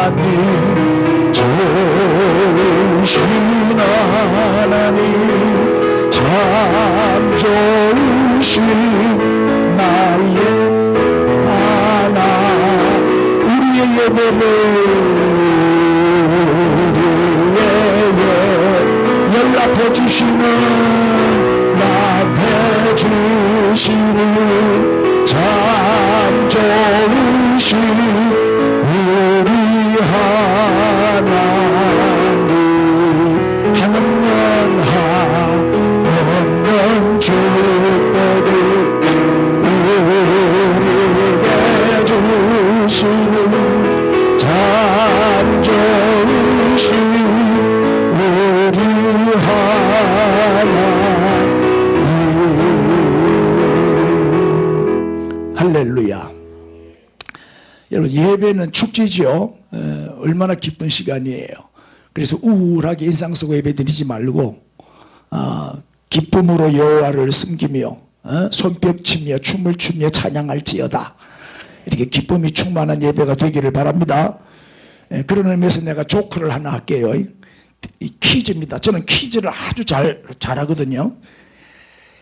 하나님 좋으신 하나님 참 좋으신 나의 하나님 우리의 예배를 연락해 주시는 참 좋으신 우리 하나님 하나님 축복을 우리에게 주시는 참 좋으신 우리 하나님 할렐루야. 여러분 예배는 축제죠. 얼마나 기쁜 시간이에요. 그래서 우울하게 인상 쓰고 예배 드리지 말고 기쁨으로 여호와를 섬기며 손뼉치며 춤을 추며 찬양할지어다. 이렇게 기쁨이 충만한 예배가 되기를 바랍니다. 그런 의미에서 내가 조크를 하나 할게요. 이 퀴즈입니다. 저는 퀴즈를 아주 잘하거든요.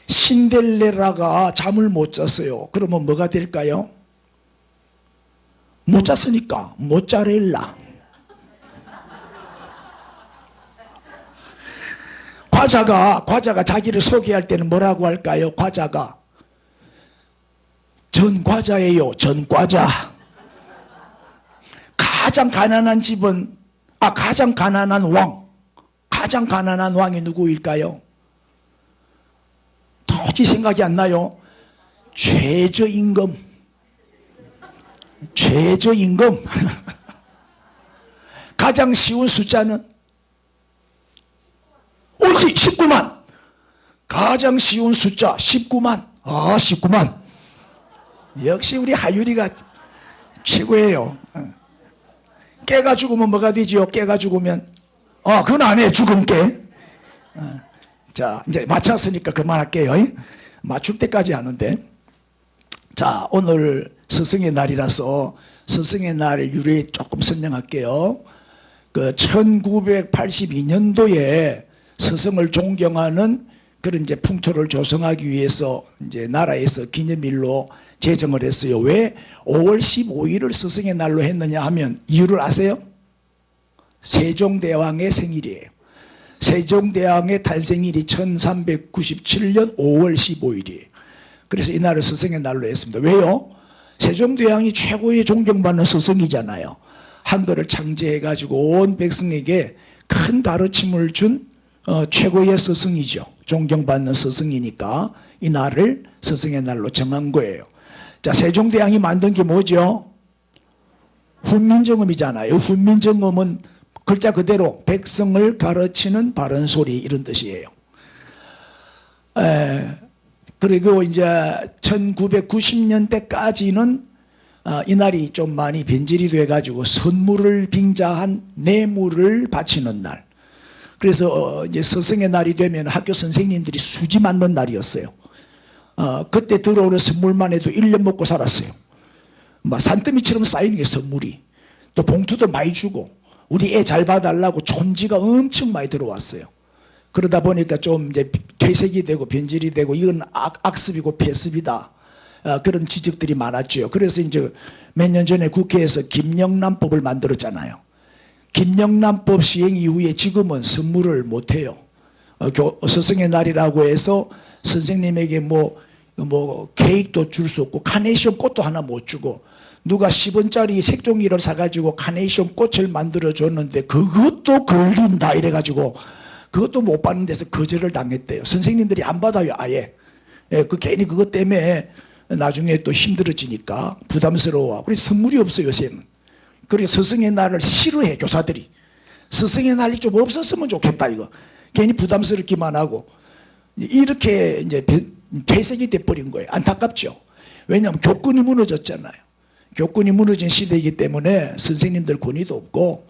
신데렐라가 잠을 못 잤어요. 그러면 뭐가 될까요? 못 잤으니까 모짜렐라. 과자가 자기를 소개할 때는 뭐라고 할까요? 과자가 전과자예요. 전과자. 가장 가난한 집은 가장 가난한 왕이 누구일까요? 도저히 생각이 안 나요. 최저임금. 가장 쉬운 숫자는 옳지 19만. 가장 쉬운 숫자 19만. 19만. 역시 우리 하율이가 최고예요. 깨가 죽으면 뭐가 되지요? 깨가 죽으면 그건 안 해. 죽은 깨. 자 이제 맞췄으니까 그만할게요. 맞출 때까지 하는데, 자 오늘 스승의 날이라서 스승의 날 유래 조금 설명할게요. 그 1982년도에 스승을 존경하는 그런 이제 풍토를 조성하기 위해서 이제 나라에서 기념일로 제정을 했어요. 왜 5월 15일을 스승의 날로 했느냐 하면 이유를 아세요? 세종대왕의 생일이에요. 세종대왕의 탄생일이 1397년 5월 15일이에요. 그래서 이날을 스승의 날로 했습니다. 왜요? 세종대왕이 최고의 존경받는 스승이잖아요. 한글을 창제해가지고 온 백성에게 큰 가르침을 준 최고의 스승이죠. 존경받는 스승이니까 이 날을 스승의 날로 정한 거예요. 자, 세종대왕이 만든 게 뭐죠? 훈민정음이잖아요. 훈민정음은 글자 그대로 백성을 가르치는 바른 소리 이런 뜻이에요. 그리고 이제 1990년대까지는 이날이 좀 많이 변질이 돼가지고 선물을 빙자한 뇌물을 바치는 날. 그래서 이제 스승의 날이 되면 학교 선생님들이 수지 맞는 날이었어요. 그때 들어오는 선물만 해도 1년 먹고 살았어요. 막 산더미처럼 쌓이는 게 선물이. 또 봉투도 많이 주고 우리 애 잘 봐달라고 촌지가 엄청 많이 들어왔어요. 그러다 보니까 좀 이제 퇴색이 되고 변질이 되고 이건 악습이고 폐습이다. 그런 지적들이 많았죠. 그래서 이제 몇 년 전에 국회에서 김영란법을 만들었잖아요. 김영란법 시행 이후에 지금은 선물을 못해요. 스승의 날이라고 해서 선생님에게 뭐 케이크도 줄 수 없고 카네이션 꽃도 하나 못 주고, 누가 10원짜리 색종이를 사가지고 카네이션 꽃을 만들어 줬는데 그것도 걸린다 이래가지고 그것도 못 받는 데서 거절을 당했대요. 선생님들이 안 받아요 아예. 그 괜히 그것 때문에 나중에 또 힘들어지니까 부담스러워. 그래서 선물이 없어요 요새는. 그리고 스승의 날을 싫어해 교사들이. 스승의 날이 좀 없었으면 좋겠다 이거. 괜히 부담스럽기만 하고 이렇게 이제 퇴색이 돼버린 거예요. 안타깝죠. 왜냐하면 교권이 무너졌잖아요. 교권이 무너진 시대이기 때문에 선생님들 권위도 없고,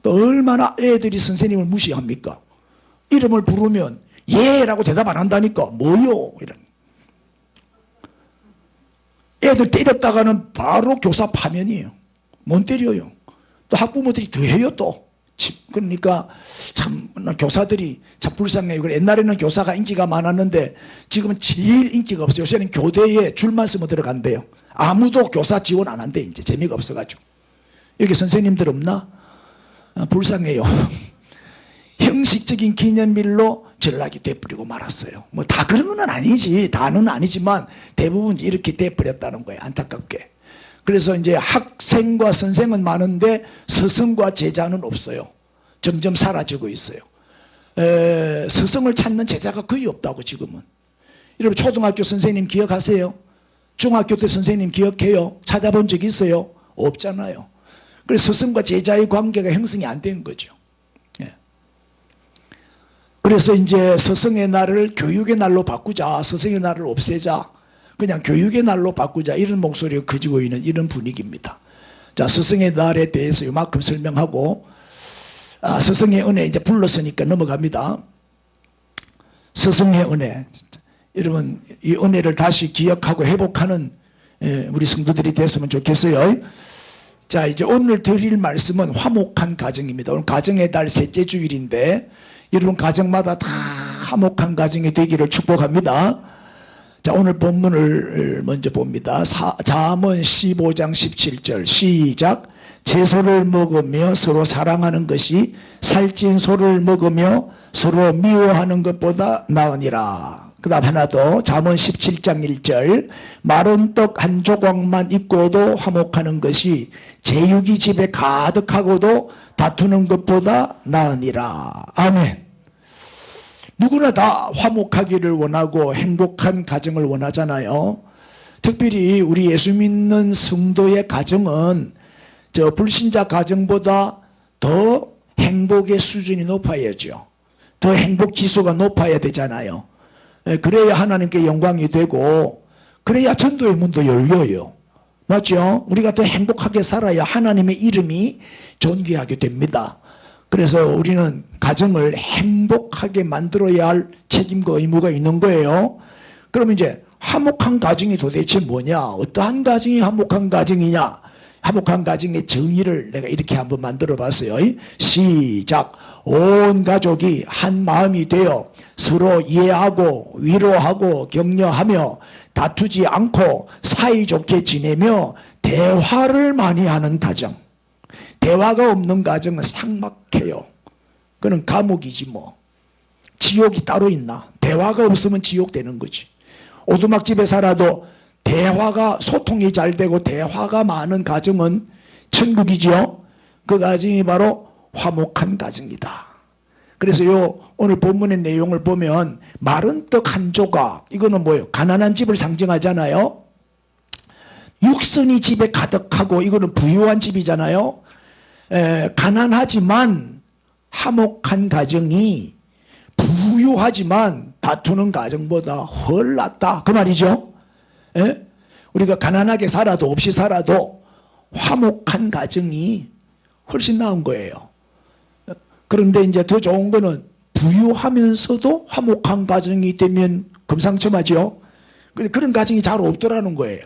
또 얼마나 애들이 선생님을 무시합니까? 이름을 부르면 예라고 대답 안 한다니까. 뭐요? 이런. 애들 때렸다가는 바로 교사 파면이에요. 못 때려요. 또 학부모들이 더해요 또. 그러니까 참 교사들이 참 불쌍해요. 옛날에는 교사가 인기가 많았는데 지금은 제일 인기가 없어요. 요새는 교대에 줄만 쓰면 들어간대요. 아무도 교사 지원 안 한대. 이제 재미가 없어가지고. 여기 선생님들 없나? 불쌍해요. 형식적인 기념일로 전락이 돼버리고 말았어요. 뭐 다 그런 건 아니지. 다는 아니지만 대부분 이렇게 돼버렸다는 거예요. 안타깝게. 그래서 이제 학생과 선생은 많은데 스승과 제자는 없어요. 점점 사라지고 있어요. 스승을 찾는 제자가 거의 없다고 지금은. 여러분 초등학교 선생님 기억하세요? 중학교 때 선생님 기억해요? 찾아본 적 있어요? 없잖아요. 그래서 스승과 제자의 관계가 형성이 안 된 거죠. 예. 그래서 이제 스승의 날을 교육의 날로 바꾸자. 스승의 날을 없애자. 그냥 교육의 날로 바꾸자. 이런 목소리가 커지고 있는 이런 분위기입니다. 자, 스승의 날에 대해서 이만큼 설명하고 스승의 은혜 이제 불렀으니까 넘어갑니다. 스승의 은혜. 여러분 이 은혜를 다시 기억하고 회복하는 우리 성도들이 됐으면 좋겠어요. 자, 이제 오늘 드릴 말씀은 화목한 가정입니다. 오늘 가정의 달 셋째 주일인데 여러분 가정마다 다 화목한 가정이 되기를 축복합니다. 자, 오늘 본문을 먼저 봅니다. 잠언 15장 17절 시작. 채소를 먹으며 서로 사랑하는 것이 살찐 소를 먹으며 서로 미워하는 것보다 나으니라. 그 다음 하나 더. 잠언 17장 1절 마른 떡 한 조각만 있고도 화목하는 것이 제육이 집에 가득하고도 다투는 것보다 나으니라. 아멘. 누구나 다 화목하기를 원하고 행복한 가정을 원하잖아요. 특별히 우리 예수 믿는 성도의 가정은 저 불신자 가정보다 더 행복의 수준이 높아야죠. 더 행복 지수가 높아야 되잖아요. 그래야 하나님께 영광이 되고 그래야 전도의 문도 열려요. 맞죠? 우리가 더 행복하게 살아야 하나님의 이름이 존귀하게 됩니다. 그래서 우리는 가정을 행복하게 만들어야 할 책임과 의무가 있는 거예요. 그럼 이제 화목한 가정이 도대체 뭐냐? 어떠한 가정이 화목한 가정이냐? 화목한 가정의 정의를 내가 이렇게 한번 만들어 봤어요. 시작. 온 가족이 한 마음이 되어 서로 이해하고 위로하고 격려하며 다투지 않고 사이좋게 지내며 대화를 많이 하는 가정. 대화가 없는 가정은 삭막해요. 그는 감옥이지 뭐. 지옥이 따로 있나? 대화가 없으면 지옥 되는 거지. 오두막집에 살아도 대화가 소통이 잘 되고 대화가 많은 가정은 천국이죠. 그 가정이 바로 화목한 가정이다. 그래서 오늘 본문의 내용을 보면 마른 떡 한 조각, 이거는 뭐예요? 가난한 집을 상징하잖아요. 육선이 집에 가득하고 이거는 부유한 집이잖아요. 가난하지만 화목한 가정이 부유하지만 다투는 가정보다 훨 낫다. 그 말이죠. 우리가 가난하게 살아도 없이 살아도 화목한 가정이 훨씬 나은 거예요. 그런데 이제 더 좋은 거는 부유하면서도 화목한 가정이 되면 금상첨화죠. 그런 가정이 잘 없더라는 거예요.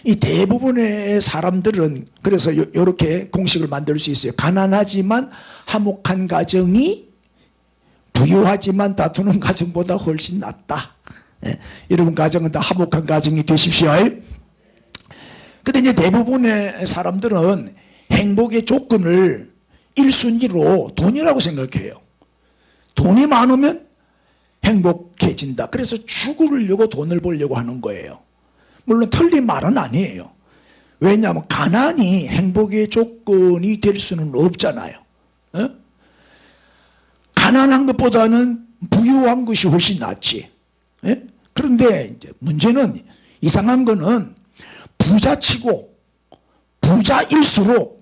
이 대부분의 사람들은 그래서 이렇게 공식을 만들 수 있어요. 가난하지만 화목한 가정이 부유하지만 다투는 가정보다 훨씬 낫다. 여러분 가정은 다 화목한 가정이 되십시오. 근데 이제 대부분의 사람들은 행복의 조건을 1순위로 돈이라고 생각해요. 돈이 많으면 행복해진다. 그래서 죽으려고 돈을 벌려고 하는 거예요. 물론 틀린 말은 아니에요. 왜냐하면 가난이 행복의 조건이 될 수는 없잖아요. 가난한 것보다는 부유한 것이 훨씬 낫지. 그런데 이제 문제는 이상한 거는 부자치고 부자일수록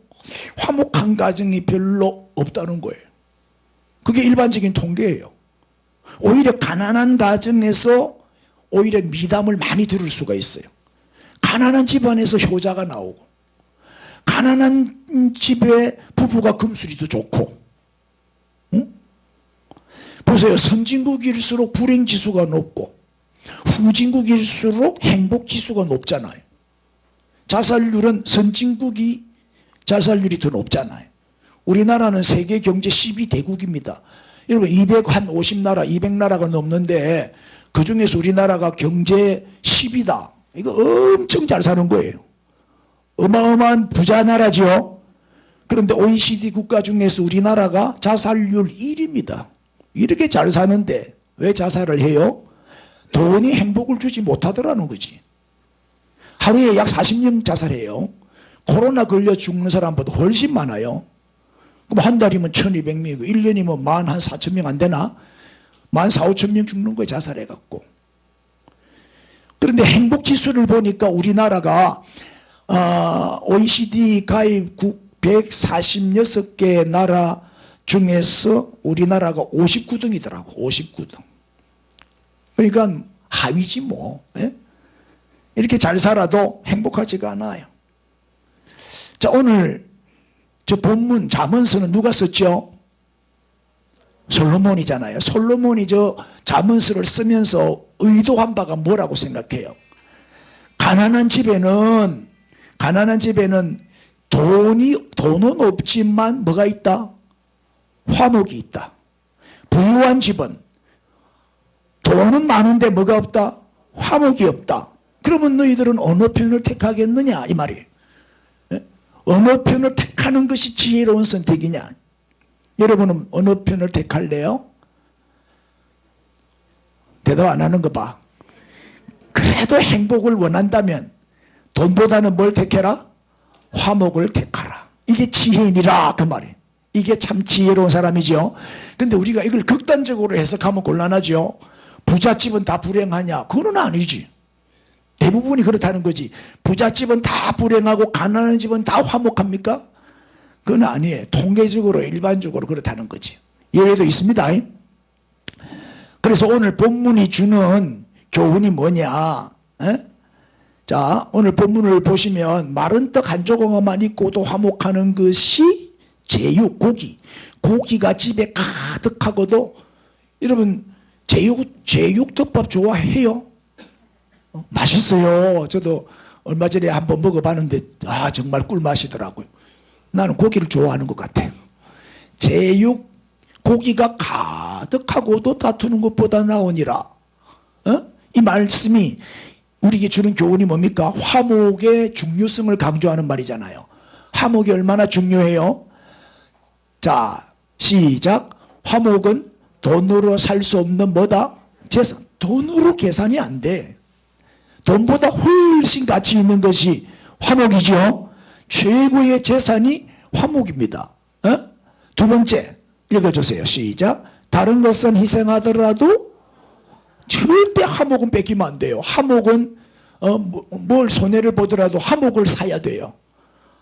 화목한 가정이 별로 없다는 거예요. 그게 일반적인 통계예요. 오히려 가난한 가정에서 오히려 미담을 많이 들을 수가 있어요. 가난한 집안에서 효자가 나오고 가난한 집에 부부가 금술이도 좋고. 응? 보세요. 선진국일수록 불행지수가 높고 후진국일수록 행복지수가 높잖아요. 자살률은 선진국이 자살률이 더 높잖아요. 우리나라는 세계 경제 12대국입니다. 여러분 250나라, 200나라가 넘는데 그중에서 우리나라가 경제 10위다. 이거 엄청 잘 사는 거예요. 어마어마한 부자 나라죠. 그런데 OECD 국가 중에서 우리나라가 자살률 1위입니다. 이렇게 잘 사는데 왜 자살을 해요? 돈이 행복을 주지 못하더라는 거지. 하루에 약 40명 자살해요. 코로나 걸려 죽는 사람보다 훨씬 많아요. 그럼 한 달이면 1200명이고 1년이면 14,000명 안 되나? 14,000~15,000명 죽는 거예요. 자살해갖고. 그런데 행복지수를 보니까 우리나라가 OECD 가입국 146개 나라 중에서 우리나라가 59등이더라고. 59등. 그러니까 하위지 뭐. 예? 이렇게 잘 살아도 행복하지가 않아요. 자, 오늘 저 본문 잠언서는 누가 썼죠? 솔로몬이잖아요. 솔로몬이 저 잠언서를 쓰면서 의도한 바가 뭐라고 생각해요? 가난한 집에는 돈은 없지만 뭐가 있다? 화목이 있다. 부유한 집은 돈은 많은데 뭐가 없다? 화목이 없다. 그러면 너희들은 어느 편을 택하겠느냐 이 말이에요. 어느 편을 택하는 것이 지혜로운 선택이냐? 여러분은 어느 편을 택할래요? 대답 안 하는 거 봐. 그래도 행복을 원한다면 돈보다는 뭘 택해라? 화목을 택하라. 이게 지혜인이라 그 말이에요. 이게 참 지혜로운 사람이죠. 근데 우리가 이걸 극단적으로 해석하면 곤란하죠. 부잣집은 다 불행하냐? 그건 아니지. 대부분이 그렇다는 거지. 부잣집은 다 불행하고 가난한 집은 다 화목합니까? 그건 아니에요. 통계적으로 일반적으로 그렇다는 거지. 예외도 있습니다. 그래서 오늘 본문이 주는 교훈이 뭐냐? 에? 자, 오늘 본문을 보시면 마른 떡 한 조각만 있고도 화목하는 것이 제육, 고기. 고기가 집에 가득하고도 여러분 제육덮밥 좋아해요? 맛있어요. 저도 얼마 전에 한번 먹어봤는데 정말 꿀맛이더라고요. 나는 고기를 좋아하는 것 같아요. 제육 고기가 가득하고도 다투는 것보다 나으니라. 이 말씀이 우리에게 주는 교훈이 뭡니까? 화목의 중요성을 강조하는 말이잖아요. 화목이 얼마나 중요해요? 자, 시작. 화목은 돈으로 살 수 없는 뭐다? 재산. 돈으로 계산이 안 돼. 돈보다 훨씬 가치 있는 것이 화목이죠. 최고의 재산이 화목입니다. 두 번째 읽어주세요. 시작. 다른 것은 희생하더라도 절대 화목은 뺏기면 안 돼요. 화목은 뭘 손해를 보더라도 화목을 사야 돼요.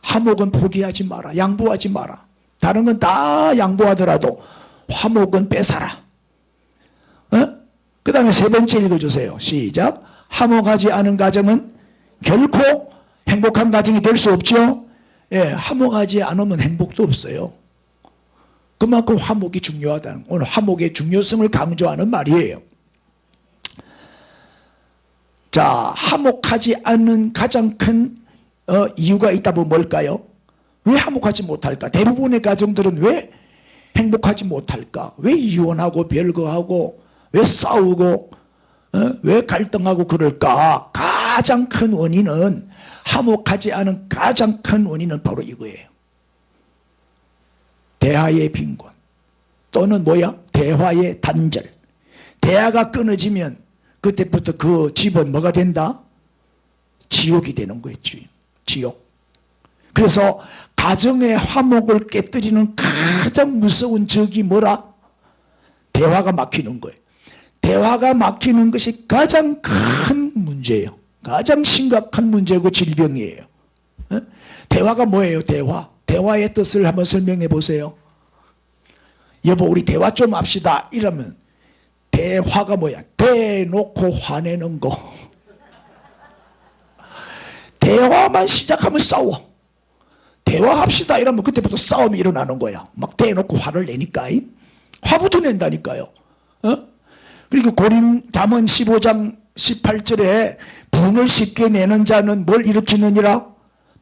화목은 포기하지 마라. 양보하지 마라. 다른 건 다 양보하더라도 화목은 뺏어라. 그 다음에 세 번째 읽어주세요. 시작. 화목하지 않은 가정은 결코 행복한 가정이 될 수 없죠. 예, 화목하지 않으면 행복도 없어요. 그만큼 화목이 중요하다는, 오늘 화목의 중요성을 강조하는 말이에요. 자, 화목하지 않는 가장 큰 이유가 있다면 뭘까요? 왜 화목하지 못할까? 대부분의 가정들은 왜 행복하지 못할까? 왜 이혼하고 별거하고 왜 싸우고 왜 갈등하고 그럴까? 가장 큰 원인은, 화목하지 않은 가장 큰 원인은 바로 이거예요. 대화의 빈곤 또는 뭐야? 대화의 단절. 대화가 끊어지면 그때부터 그 집은 뭐가 된다? 지옥이 되는 거예요. 지옥. 그래서 가정의 화목을 깨뜨리는 가장 무서운 적이 뭐라? 대화가 막히는 거예요. 대화가 막히는 것이 가장 큰 문제예요. 가장 심각한 문제고 질병이에요. 대화가 뭐예요? 대화. 대화의 뜻을 한번 설명해 보세요. 여보, 우리 대화 좀 합시다. 이러면 대화가 뭐야? 대놓고 화내는 거. 대화만 시작하면 싸워. 대화합시다 이러면 그때부터 싸움이 일어나는 거야. 막 대놓고 화를 내니까. 화부터 낸다니까요. 그리고 잠언 15장 18절에 분을 쉽게 내는 자는 뭘 일으키느니라?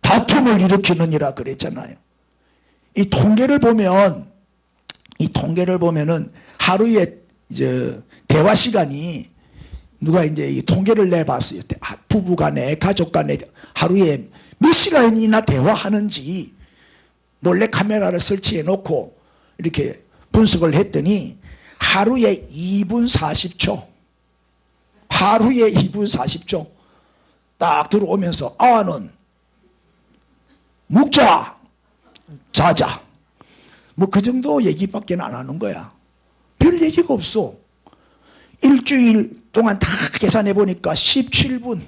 다툼을 일으키느니라 그랬잖아요. 이 통계를 보면은 하루에 대화 시간이 누가 이제 이 통계를 내봤어요. 부부 간에, 가족 간에 하루에 몇 시간이나 대화하는지 몰래 카메라를 설치해 놓고 이렇게 분석을 했더니 하루에 2분 40초. 하루에 2분 40초. 딱 들어오면서 아는 묵자, 자자. 뭐 그 정도 얘기밖에 안 하는 거야. 별 얘기가 없어. 일주일 동안 다 계산해 보니까 17분.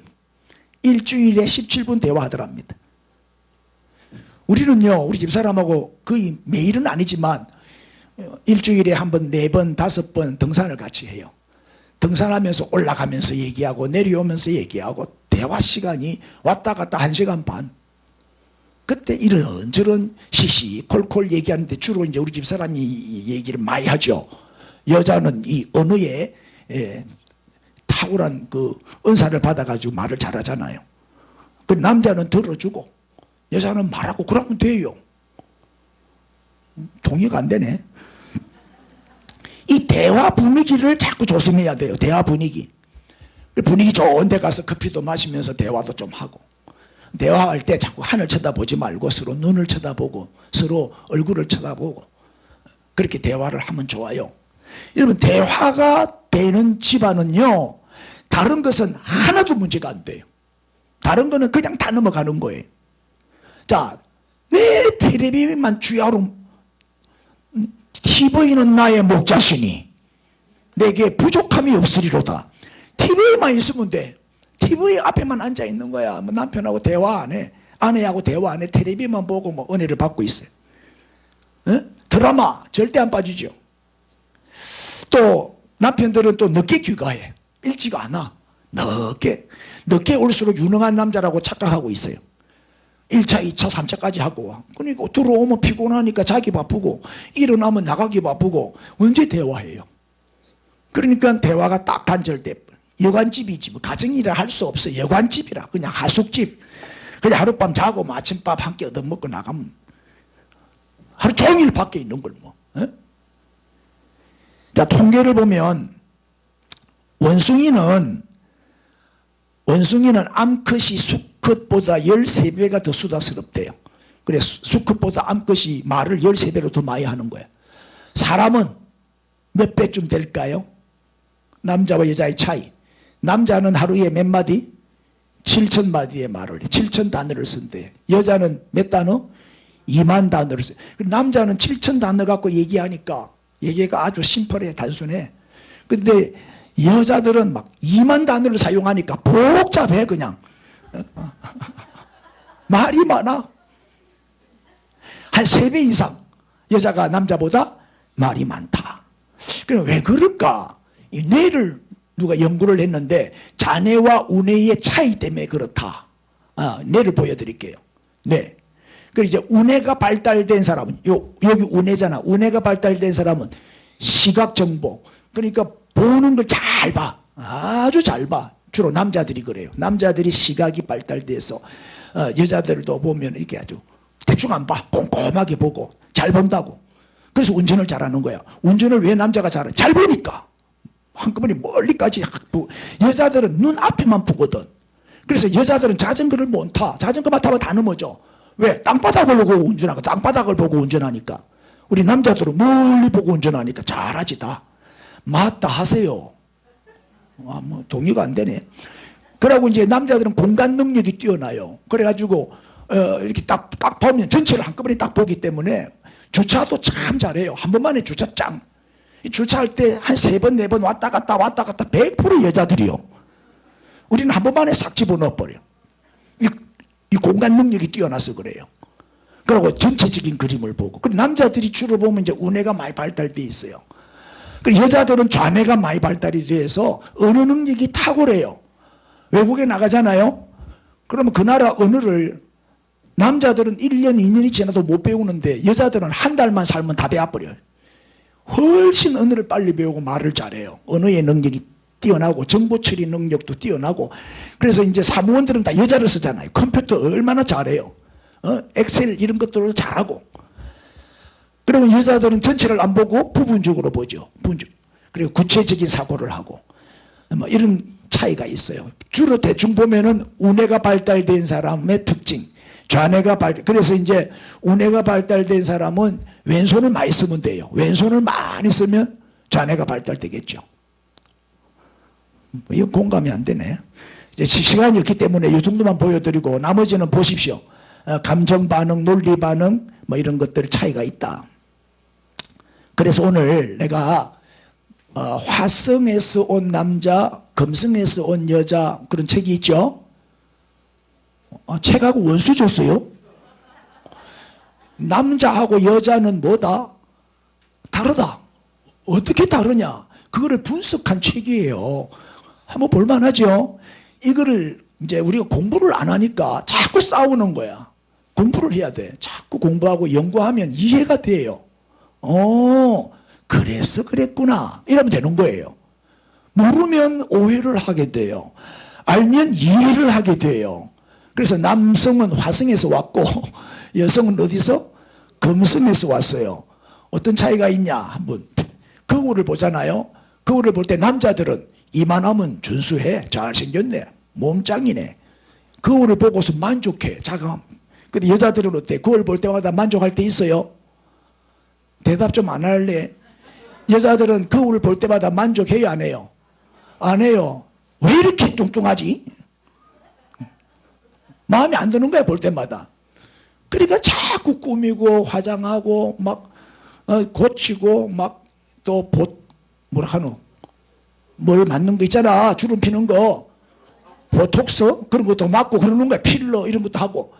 일주일에 17분 대화하더랍니다. 우리는요, 우리 집사람하고 거의 매일은 아니지만 일주일에 한 번, 4번, 5번 등산을 같이 해요. 등산하면서 올라가면서 얘기하고 내려오면서 얘기하고 대화 시간이 왔다 갔다 1시간 반. 그때 이런저런 시시콜콜 얘기하는데 주로 이제 우리 집사람이 얘기를 많이 하죠. 여자는 이 언어에 탁월한 그 은사를 받아가지고 말을 잘하잖아요. 그 남자는 들어주고 여자는 말하고 그러면 돼요. 동의가 안 되네. 이 대화 분위기를 자꾸 조성해야 돼요. 대화 분위기. 분위기 좋은 데 가서 커피도 마시면서 대화도 좀 하고, 대화할 때 자꾸 하늘 쳐다보지 말고 서로 눈을 쳐다보고 서로 얼굴을 쳐다보고 그렇게 대화를 하면 좋아요. 여러분, 대화가 되는 집안은요, 다른 것은 하나도 문제가 안 돼요. 다른 거는 그냥 다 넘어가는 거예요. 자, 왜 텔레비전만 주야로 TV는 나의 목자시니 내게 부족함이 없으리로다. TV만 있으면 돼. TV 앞에만 앉아 있는 거야. 뭐 남편하고 대화 안 해. 아내하고 대화 안 해. 텔레비만 보고 뭐 은혜를 받고 있어요. 드라마 절대 안 빠지죠. 또 남편들은 또 늦게 귀가해. 일찍 안 와. 늦게 올수록 유능한 남자라고 착각하고 있어요. 1차, 2차, 3차까지 하고 와. 그러니까 들어오면 피곤하니까 자기 바쁘고 일어나면 나가기 바쁘고 언제 대화해요? 그러니까 대화가 딱 단절돼. 여관집이지 뭐 가정일을 할 수 없어. 여관집이라 그냥 하숙집. 그냥 하룻밤 자고 뭐 아침밥 한 끼 얻어먹고 나가면 하루 종일 밖에 있는 걸 뭐. 자, 통계를 보면 원숭이는 암컷이 수컷보다 13배가 더 수다스럽대요. 그래서 수컷보다 암컷이 말을 13배로 더 많이 하는 거예요. 사람은 몇 배쯤 될까요? 남자와 여자의 차이. 남자는 하루에 몇 마디? 7,000마디의 말을 해. 7,000단어를 쓴대. 여자는 몇 단어? 2만 단어를 써요. 남자는 7,000단어 갖고 얘기하니까 얘기가 아주 심플해, 단순해. 근데 여자들은 막 2만 단어를 사용하니까 복잡해 그냥. 말이 많아. 한 3배 이상 여자가 남자보다 말이 많다. 그럼 왜 그럴까? 이 뇌를 누가 연구를 했는데 자뇌와 우뇌의 차이 때문에 그렇다. 뇌를 보여드릴게요. 네. 그리고 이제 우뇌가 발달된 사람은 여기 우뇌잖아. 우뇌가 발달된 사람은 시각 정보. 그러니까 보는 걸 잘 봐. 아주 잘 봐. 주로 남자들이 그래요. 남자들이 시각이 발달돼서 여자들도 보면 이렇게 아주 대충 안 봐. 꼼꼼하게 보고 잘 본다고. 그래서 운전을 잘하는 거야. 운전을 왜 남자가 잘해? 잘 보니까. 한꺼번에 멀리까지. 여자들은 눈 앞에만 보거든. 그래서 여자들은 자전거를 못 타. 자전거만 타면 다 넘어져. 왜? 땅바닥을 보고 운전하고 땅바닥을 보고 운전하니까. 우리 남자들은 멀리 보고 운전하니까 잘하지 다. 맞다 하세요. 뭐 동의가 안 되네. 그러고 이제 남자들은 공간 능력이 뛰어나요. 그래가지고 이렇게 딱 보면 전체를 한꺼번에 딱 보기 때문에 주차도 참 잘해요. 한 번만에 주차 짱. 주차할 때 한 3번, 4번 왔다 갔다 100% 여자들이요. 우리는 한 번만에 싹 집어넣어버려. 이 공간 능력이 뛰어나서 그래요. 그리고 전체적인 그림을 보고. 그리고 남자들이 주로 보면 이제 우뇌가 많이 발달돼 있어요. 그리고 여자들은 좌뇌가 많이 발달이 돼서 언어 능력이 탁월해요. 외국에 나가잖아요. 그러면 그 나라 언어를 남자들은 1년, 2년이 지나도 못 배우는데 여자들은 한 달만 살면 다 배워버려요. 훨씬 언어를 빨리 배우고 말을 잘해요. 언어의 능력이 뛰어나고 정보 처리 능력도 뛰어나고. 그래서 이제 사무원들은 다 여자를 쓰잖아요. 컴퓨터 얼마나 잘해요. 엑셀 이런 것들도 잘하고. 그리고 여자들은 전체를 안 보고 부분적으로 보죠. 그리고 구체적인 사고를 하고. 뭐 이런 차이가 있어요. 주로 대충 보면은 우뇌가 발달된 사람의 특징, 그래서 이제 우뇌가 발달된 사람은 왼손을 많이 쓰면 돼요. 왼손을 많이 쓰면 좌뇌가 발달되겠죠. 이거 공감이 안 되네. 이제 시간이 없기 때문에 이 정도만 보여드리고 나머지는 보십시오. 감정 반응, 논리 반응 뭐 이런 것들 차이가 있다. 그래서 오늘 내가 화성에서 온 남자, 금성에서 온 여자 그런 책이 있죠. 책하고 원수 줬어요. 남자하고 여자는 뭐다? 다르다. 어떻게 다르냐? 그거를 분석한 책이에요. 한번 볼만하죠. 이거를 이제 우리가 공부를 안 하니까 자꾸 싸우는 거야. 공부를 해야 돼. 자꾸 공부하고 연구하면 이해가 돼요. 그래서 그랬구나 이러면 되는 거예요. 모르면 오해를 하게 돼요. 알면 이해를 하게 돼요. 그래서 남성은 화성에서 왔고 여성은 어디서? 금성에서 왔어요. 어떤 차이가 있냐 한번 거울을 보잖아요. 거울을 볼 때 남자들은 이만하면 준수해, 잘생겼네, 몸짱이네. 거울을 보고서 만족해. 근데 여자들은 어때? 거울 볼 때마다 만족할 때 있어요? 대답 좀 안 할래? 여자들은 거울을 볼 때마다 만족해요, 안 해요? 안 해요. 왜 이렇게 뚱뚱하지? 마음에 안 드는 거야, 볼 때마다. 그러니까 자꾸 꾸미고 화장하고 막 고치고 막 또 뭐라 하노? 뭘 맞는 거 있잖아. 주름 피는 거. 보톡스 그런 것도 맞고 그러는 거야. 필러 이런 것도 하고.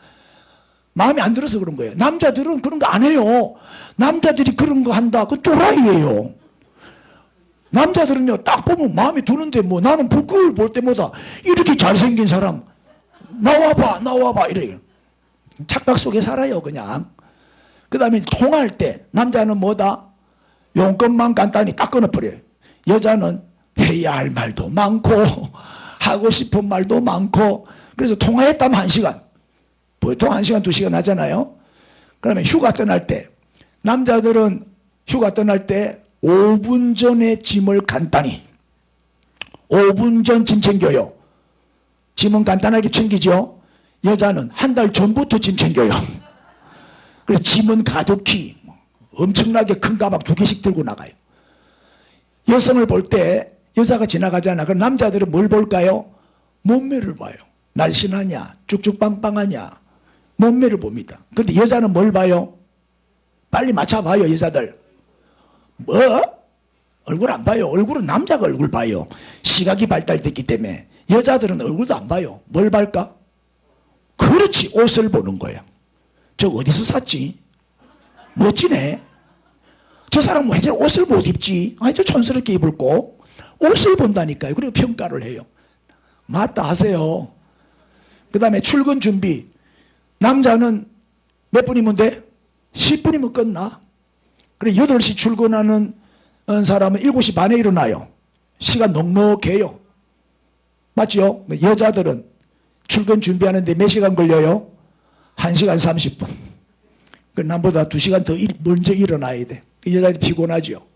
마음에 안 들어서 그런 거예요. 남자들은 그런 거 안 해요. 남자들이 그런 거 한다. 그건 또라이예요. 남자들은요 딱 보면 마음에 드는데 뭐 나는 그걸 볼 때마다 이렇게 잘생긴 사람 나와봐 이래요. 착각 속에 살아요 그냥. 그 다음에 통할 때 남자는 뭐다? 용건만 간단히 딱 끊어버려요. 여자는 해야 할 말도 많고 하고 싶은 말도 많고. 그래서 통화했다면 1시간, 보통 1시간 2시간 하잖아요. 그러면 휴가 떠날 때 남자들은 휴가 떠날 때 5분 전에 짐을 간단히 5분 전 짐 챙겨요. 짐은 간단하게 챙기죠. 여자는 한 달 전부터 짐 챙겨요. 그래서 짐은 가득히 엄청나게 큰 가방 2개씩 들고 나가요. 여성을 볼 때 여자가 지나가잖아. 그럼 남자들은 뭘 볼까요? 몸매를 봐요. 날씬하냐 쭉쭉빵빵하냐 몸매를 봅니다. 그런데 여자는 뭘 봐요? 빨리 맞춰봐요. 여자들 뭐? 얼굴 안 봐요. 얼굴은 남자가 얼굴 봐요. 시각이 발달됐기 때문에. 여자들은 얼굴도 안 봐요. 뭘 볼까? 그렇지, 옷을 보는 거예요. 저 어디서 샀지? 멋지네. 저 사람은 왜 옷을 못 입지? 아니 저 촌스럽게 입을 거. 옷을 본다니까요. 그리고 평가를 해요. 맞다 하세요. 그 다음에 출근 준비. 남자는 몇 분이면 돼? 10분이면 끝나. 그래 8시 출근하는 사람은 7시 반에 일어나요. 시간 넉넉해요. 맞죠? 여자들은 출근 준비하는데 몇 시간 걸려요? 1시간 30분. 그 남보다 2시간 더 먼저 일어나야 돼. 여자들이 피곤하죠.